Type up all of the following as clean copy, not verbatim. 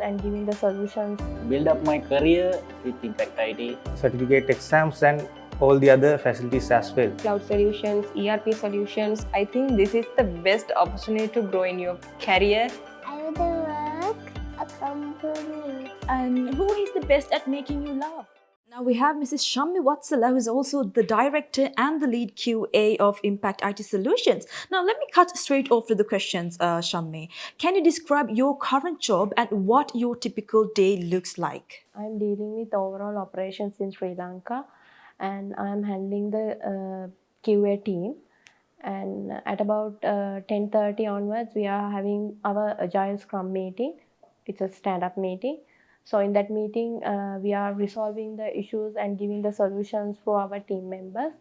and giving the solutions. Build up my career with Impact IT. Certificate exams and all the other facilities as well. Cloud solutions, ERP solutions. I think this is the best opportunity to grow in your career. I would work a company. And who is the best at making you laugh? Now we have Mrs. Shameera Prajapriya, who is also the director and the lead QA of Impact IT Solutions. Now let me cut straight off to the questions, Shameera. Can you describe your current job and what your typical day looks like? I'm dealing with overall operations in Sri Lanka, and I'm handling the QA team. And at about 10:30 onwards, we are having our Agile Scrum meeting. It's a stand-up meeting. So in that meeting, we are resolving the issues and giving the solutions for our team members.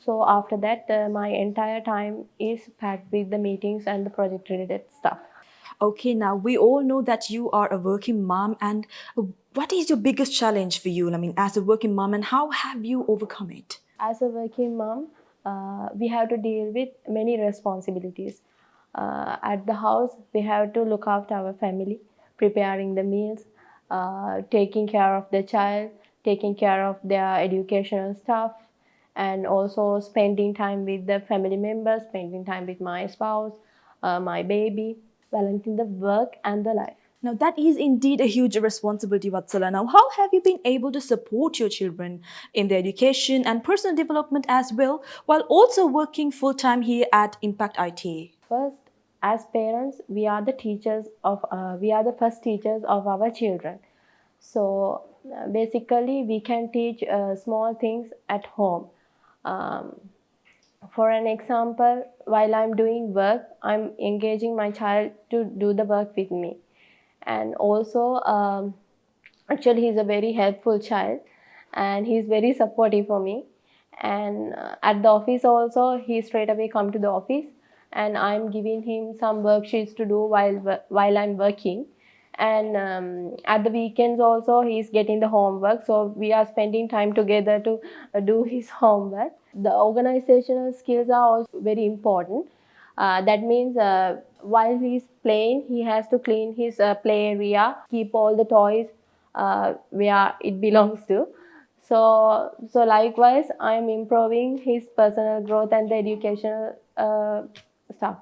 So after that, my entire time is packed with the meetings and the project-related stuff. Okay, now we all know that you are a working mom, and what is your biggest challenge for you? I mean, as a working mom, and how have you overcome it? As a working mom, we have to deal with many responsibilities. At the house, we have to look after our family, preparing the meals, taking care of the child, taking care of their educational stuff, and also spending time with the family members, spending time with my spouse, my baby, balancing the work and the life. Now that is indeed a huge responsibility, Vatsala. Now, how have you been able to support your children in their education and personal development as well, while also working full-time here at Impact IT? First, as parents, we are the first teachers of our children. So basically, we can teach small things at home. For an example, while I'm doing work, I'm engaging my child to do the work with me. And also, actually, he's a very helpful child, and he's very supportive for me. And at the office also, he straight away come to the office, and I'm giving him some worksheets to do while I'm working. And at the weekends also, he's getting the homework. So we are spending time together to do his homework. The organizational skills are also very important. That means while he's playing, he has to clean his play area, keep all the toys where it belongs to. So likewise, I'm improving his personal growth and the educational stuff.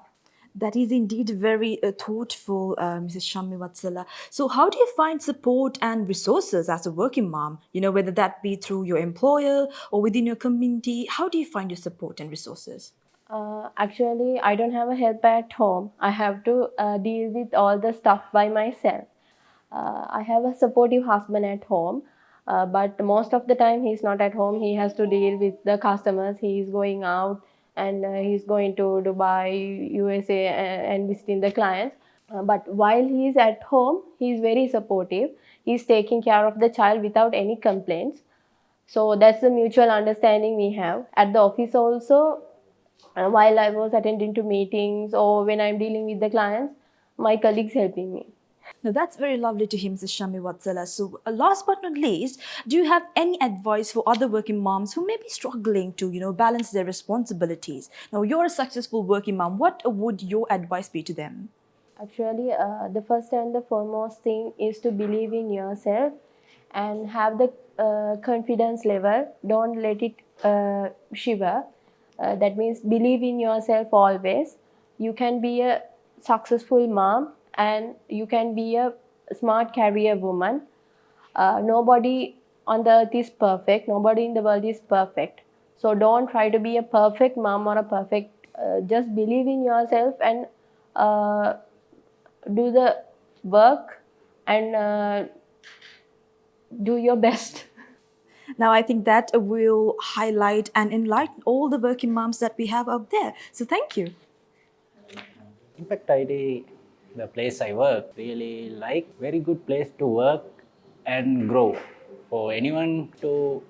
That is indeed very thoughtful, Mrs. Shameera Prajapriya. So how do you find support and resources as a working mom? You know, whether that be through your employer or within your community, how do you find your support and resources? Actually, I don't have a helper at home. I have to deal with all the stuff by myself. I have a supportive husband at home, but most of the time he's not at home. He has to deal with the customers. He is going out, and he's going to Dubai, USA, and visiting the clients. But while he's at home, he's very supportive. He's taking care of the child without any complaints. So that's the mutual understanding we have. At the office also, while I was attending to meetings or when I'm dealing with the clients, my colleagues helping me. Now that's very lovely to hear, Mrs. Shameera Prajapriya. So last but not least, do you have any advice for other working moms who may be struggling to, balance their responsibilities? Now you're a successful working mom. What would your advice be to them? Actually, the first and the foremost thing is to believe in yourself and have the confidence level. Don't let it shiver. That means believe in yourself always. You can be a successful mom, and you can be a smart career woman. Nobody on the earth is perfect. Nobody in the world is perfect. So don't try to be a perfect mom or a perfect. Just believe in yourself and do the work and do your best. Now, I think that will highlight and enlighten all the working moms that we have out there. So thank you. Impact ID, the place I work, really like, very good place to work and grow. For anyone to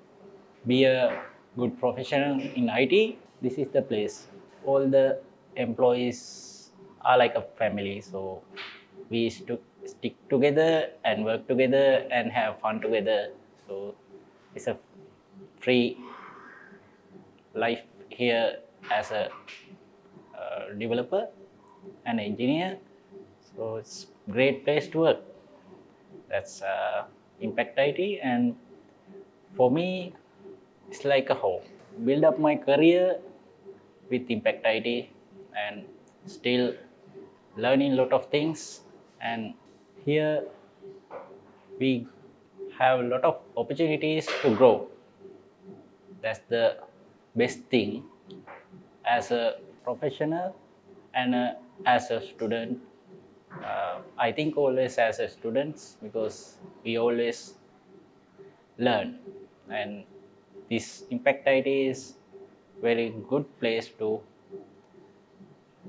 be a good professional in IT, this is the place. All the employees are like a family, so we used to stick together and work together and have fun together. So it's a free life here as a developer and engineer. So it's a great place to work. That's Impact IT, and for me, it's like a home. Build up my career with Impact IT and still learning a lot of things. And here we have a lot of opportunities to grow. That's the best thing as a professional and as a student. I think always as a students because we always learn, and this Impact ID is very good place to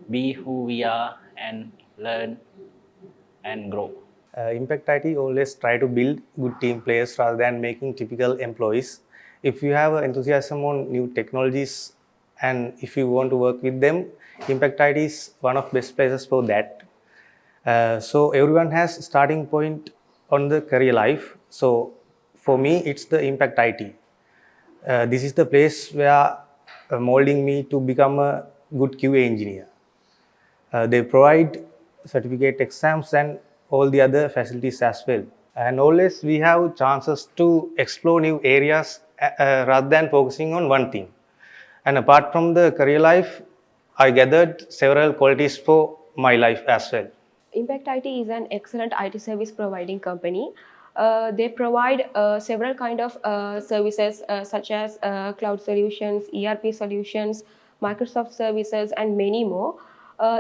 be who we are and learn and grow. Impact IT always try to build good team players rather than making typical employees. If you have enthusiasm on new technologies and if you want to work with them, Impact IT is one of best places for that. So everyone has starting point on the career life. So for me, it's the Impact IT. This is the place where molding me to become a good QA engineer. They provide certificate exams and all the other facilities as well. And always we have chances to explore new areas rather than focusing on one thing. And apart from the career life, I gathered several qualities for my life as well. Impact IT is an excellent IT service providing company. They provide several kind of services such as cloud solutions, ERP solutions, Microsoft services, and many more.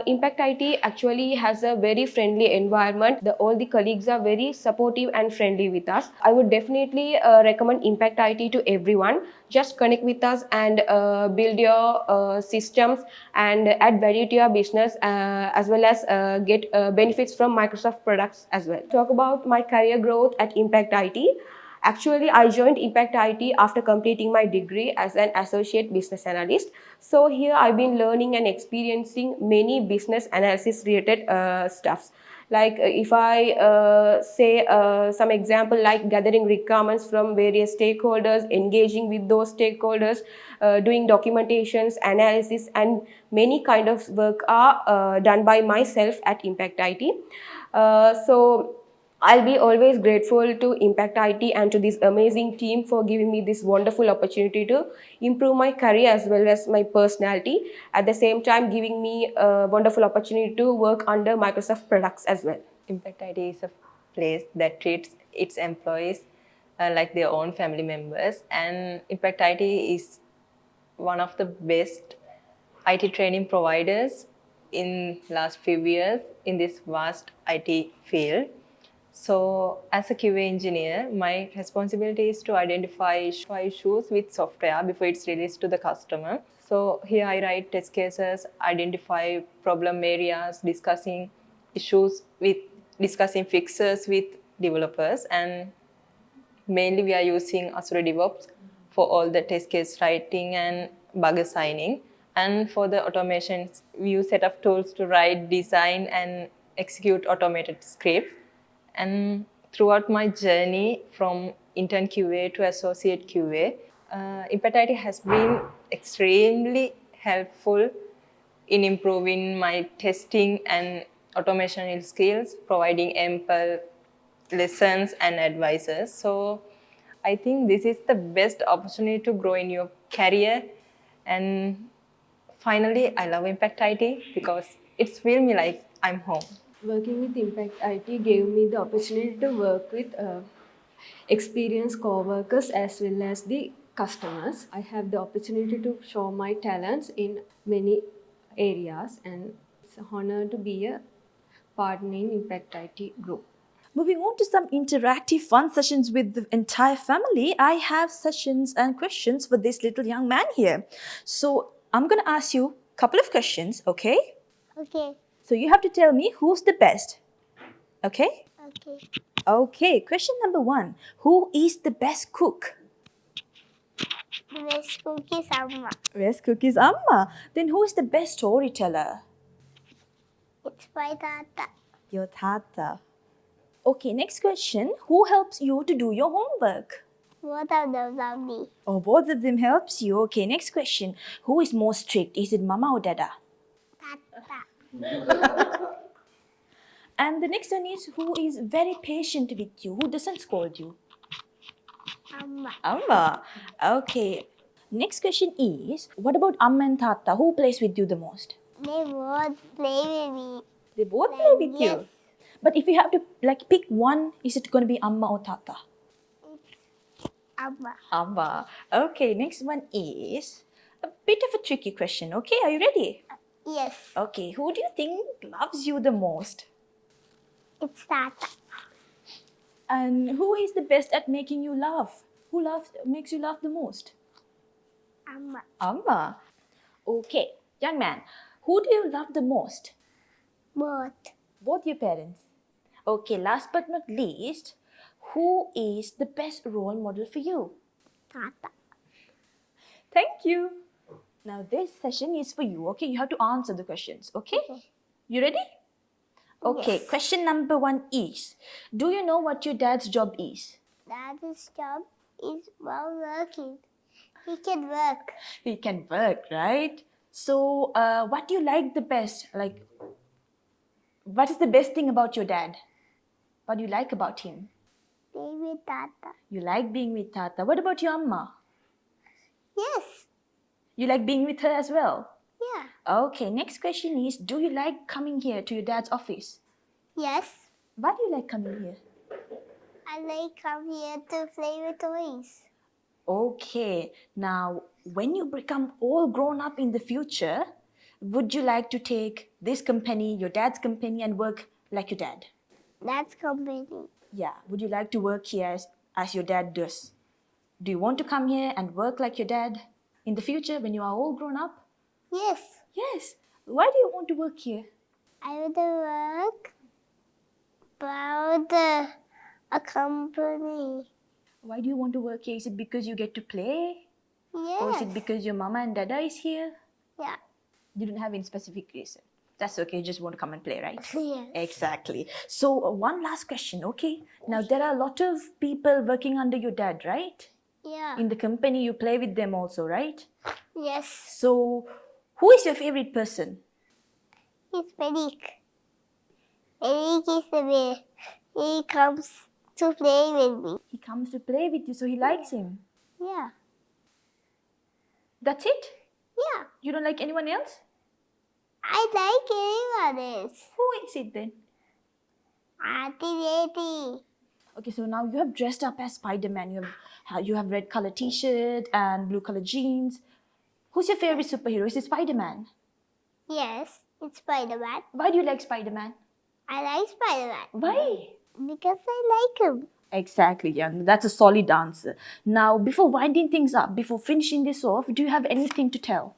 Impact IT actually has a very friendly environment. All the colleagues are very supportive and friendly with us. I would definitely recommend Impact IT to everyone. Just connect with us and build your systems and add value to your business as well as get benefits from Microsoft products as well. Talk about my career growth at Impact IT. Actually, I joined Impact IT after completing my degree as an associate business analyst. So here I've been learning and experiencing many business analysis related stuffs. Like if I say some example like gathering requirements from various stakeholders, engaging with those stakeholders, doing documentations, analysis, and many kind of work are done by myself at Impact IT. So I'll be always grateful to Impact IT and to this amazing team for giving me this wonderful opportunity to improve my career as well as my personality. At the same time, giving me a wonderful opportunity to work under Microsoft products as well. Impact ID is a place that treats its employees like their own family members, and Impact ID is one of the best IT training providers in last few years in this vast IT field. So as a QA engineer, my responsibility is to identify issues with software before it's released to the customer. So here I write test cases, identify problem areas, discussing fixes with developers, and mainly we are using Azure DevOps for all the test case writing and bug assigning. And for the automations, we use set of tools to write, design, and execute automated scripts. And throughout my journey from intern QA to associate QA, Impact IT has been extremely helpful in improving my testing and automation skills, providing ample lessons and advices. So I think this is the best opportunity to grow in your career. And finally, I love Impact IT because it's feel me like I'm home. Working with Impact IT gave me the opportunity to work with experienced co-workers as well as the customers. I have the opportunity to show my talents in many areas, and it's an honor to be a partner in Impact IT group. Moving on to some interactive fun sessions with the entire family, I have sessions and questions for this little young man here. So I'm going to ask you a couple of questions, okay? Okay. So you have to tell me who's the best, okay? Okay. Okay, question number 1. Who is the best cook? The best cook is Amma. Best cook is Amma. Then who is the best storyteller? It's my tata. Your tata. Okay, next question. Who helps you to do your homework? Both of them love me. Oh, both of them helps you. Okay, next question. Who is more strict? Is it Mama or Dada? Tata. And the next one is, who is very patient with you? Who doesn't scold you? Amma. Amma. Okay. Next question is, what about Amma and Tata? Who plays with you the most? They both play with me. They both play with Yes. you. But if you have to pick one, is it going to be Amma or Tata? Amma. Amma. Okay, next one is a bit of a tricky question. Okay, are you ready? Yes. Okay, who do you think loves you the most? It's Tata. And who is the best at making you laugh? Who makes you laugh the most? Amma. Amma. Okay, young man, who do you love the most? Both. Both your parents. Okay, last but not least, who is the best role model for you? Tata. Thank you. Now this session is for you, okay? You have to answer the questions, okay? You ready? Okay, Yes. question number 1 is, do you know what your dad's job is? Dad's job is while working. He can work. He can work, right? So, what do you like the best? Like, what is the best thing about your dad? What do you like about him? Play with Tata. You like being with Tata. What about your Amma? Yes. You like being with her as well? Yeah. Okay, next question is, do you like coming here to your dad's office? Yes. Why do you like coming here? I like come here to play with toys. Okay, now when you become all grown up in the future, would you like to take this company, your dad's company, and work like your dad? That's company. Yeah, would you like to work here as your dad does? Do you want to come here and work like your dad in the future when you are all grown up? Yes. Yes. Why do you want to work here? I would work about a company. Why do you want to work here? Is it because you get to play? Or is Yes. it because your mama and dada is here? Yeah. You don't have any specific reason. That's okay, you just want to come and play, right? Yes. Exactly. So, one last question, okay? Now, there are a lot of people working under your dad, right? Yeah. In the company, you play with them also, right? Yes. So, who is your favorite person? It's Perik. Perik is the way. He comes to play with me. He comes to play with you, so he likes him. Yeah. That's it? Yeah. You don't like anyone else? I like anyone else. Who is it then? Auntie. Okay, so now you have dressed up as Spider-Man. You have red color t-shirt and blue color jeans. Who's your favorite superhero? Is it Spider-Man? Yes, it's Spider-Man. Why do you like Spider-Man? I like Spider-Man. Why? Because I like him. Exactly, yeah. That's a solid answer. Now, before winding things up, before finishing this off, do you have anything to tell?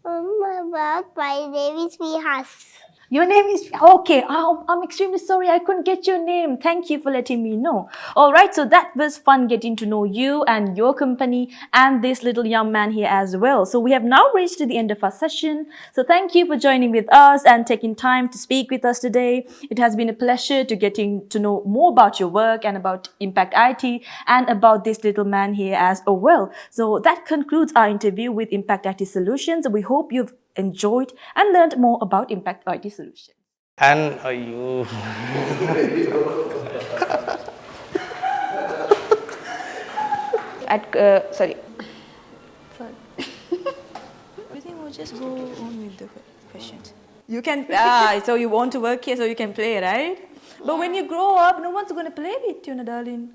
About my name is Mihas. Your name is... Okay, I'm extremely sorry I couldn't get your name. Thank you for letting me know. Alright, so that was fun getting to know you and your company and this little young man here as well. So we have now reached to the end of our session. So thank you for joining with us and taking time to speak with us today. It has been a pleasure to getting to know more about your work and about Impact IT and about this little man here as well. So that concludes our interview with Impact IT Solutions. We hope you've enjoyed and learned more about Impact IT Solutions. And you Sorry. I think we'll just go on with the questions. You can, so you want to work here so you can play, right? But when you grow up, no one's going to play with you, darling.